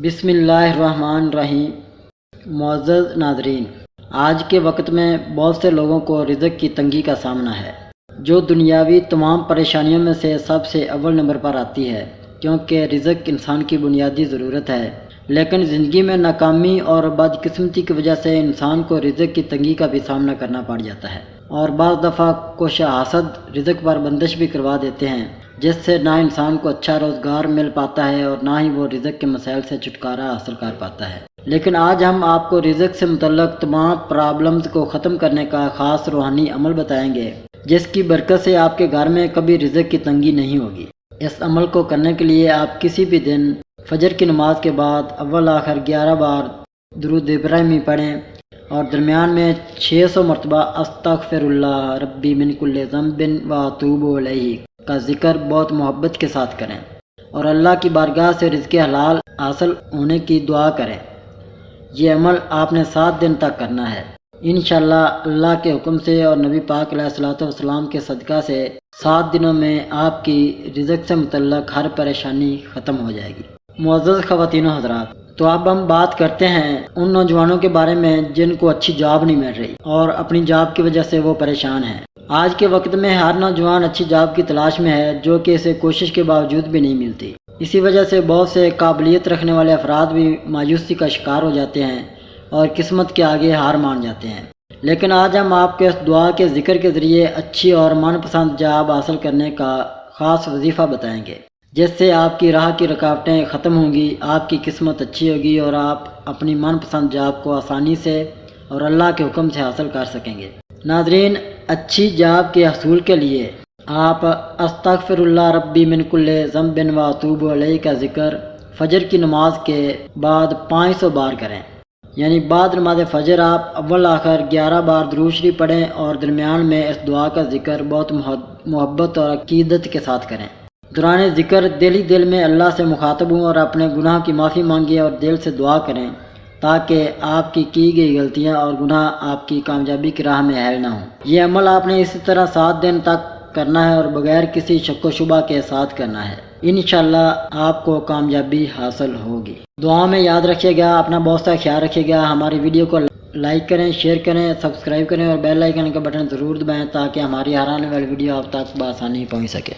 بسم اللہ الرحمن الرحیم۔ معزز ناظرین، آج کے وقت میں بہت سے لوگوں کو رزق کی تنگی کا سامنا ہے، جو دنیاوی تمام پریشانیوں میں سے سب سے اول نمبر پر آتی ہے، کیونکہ رزق انسان کی بنیادی ضرورت ہے۔ لیکن زندگی میں ناکامی اور بدقسمتی کی وجہ سے انسان کو رزق کی تنگی کا بھی سامنا کرنا پڑ جاتا ہے، اور بعض دفعہ کچھ حاسد رزق پر بندش بھی کروا دیتے ہیں، جس سے نہ انسان کو اچھا روزگار مل پاتا ہے اور نہ ہی وہ رزق کے مسائل سے چھٹکارا حاصل کر پاتا ہے۔ لیکن آج ہم آپ کو رزق سے متعلق تمام پرابلمز کو ختم کرنے کا خاص روحانی عمل بتائیں گے، جس کی برکت سے آپ کے گھر میں کبھی رزق کی تنگی نہیں ہوگی۔ اس عمل کو کرنے کے لیے آپ کسی بھی دن فجر کی نماز کے بعد اول آخر 11 بار درود ابراہیمی پڑھیں اور درمیان میں 600 مرتبہ استغفر اللہ ربی من کل ذنب و اتوب الیہ کا ذکر بہت محبت کے ساتھ کریں، اور اللہ کی بارگاہ سے رزق حلال حاصل ہونے کی دعا کریں۔ یہ عمل آپ نے 7 دن تک کرنا ہے۔ انشاءاللہ اللہ کے حکم سے اور نبی پاک علیہ الصلوۃ والسلام کے صدقہ سے 7 دنوں میں آپ کی رزق سے متعلق ہر پریشانی ختم ہو جائے گی۔ معزز خواتین و حضرات، تو اب ہم بات کرتے ہیں ان نوجوانوں کے بارے میں جن کو اچھی جاب نہیں مل رہی اور اپنی جاب کی وجہ سے وہ پریشان ہیں۔ آج کے وقت میں ہر نوجوان اچھی جاب کی تلاش میں ہے، جو کہ اسے کوشش کے باوجود بھی نہیں ملتی۔ اسی وجہ سے بہت سے قابلیت رکھنے والے افراد بھی مایوسی کا شکار ہو جاتے ہیں اور قسمت کے آگے ہار مان جاتے ہیں۔ لیکن آج ہم آپ کو اس دعا کے ذکر کے ذریعے اچھی اور من پسند جاب حاصل کرنے کا خاص وظیفہ بتائیں گے، جس سے آپ کی راہ کی رکاوٹیں ختم ہوں گی، آپ کی قسمت اچھی ہوگی اور آپ اپنی من پسند جاب کو آسانی سے اور اللہ کے حکم سے حاصل کر سکیں گے۔ ناظرین، اچھی جاب کے حصول کے لیے آپ استغفر اللہ ربی من کل ذنب و اتوب الیہ کا ذکر فجر کی نماز کے بعد 500 بار کریں، یعنی بعد نماز فجر آپ اول آخر 11 بار درود شریف پڑھیں اور درمیان میں اس دعا کا ذکر بہت محبت اور عقیدت کے ساتھ کریں۔ دوران ذکر دل ہی دل میں اللہ سے مخاطب ہوں اور اپنے گناہ کی معافی مانگیں اور دل سے دعا کریں، تاکہ آپ کی گئی غلطیاں اور گناہ آپ کی کامیابی کی راہ میں حائل نہ ہوں۔ یہ عمل آپ نے اسی طرح 7 دن تک کرنا ہے اور بغیر کسی شک و شبہ کے ساتھ کرنا ہے۔ انشاءاللہ آپ کو کامیابی حاصل ہوگی۔ دعا میں یاد رکھیے گا، اپنا بہت سا خیال رکھیے گا۔ ہماری ویڈیو کو لائک کریں، شیئر کریں، سبسکرائب کریں اور بیل آئیکن کا بٹن ضرور دبائیں، تاکہ ہماری ہر آنے والی ویڈیو آپ تک بآسانی پہنچ سکے۔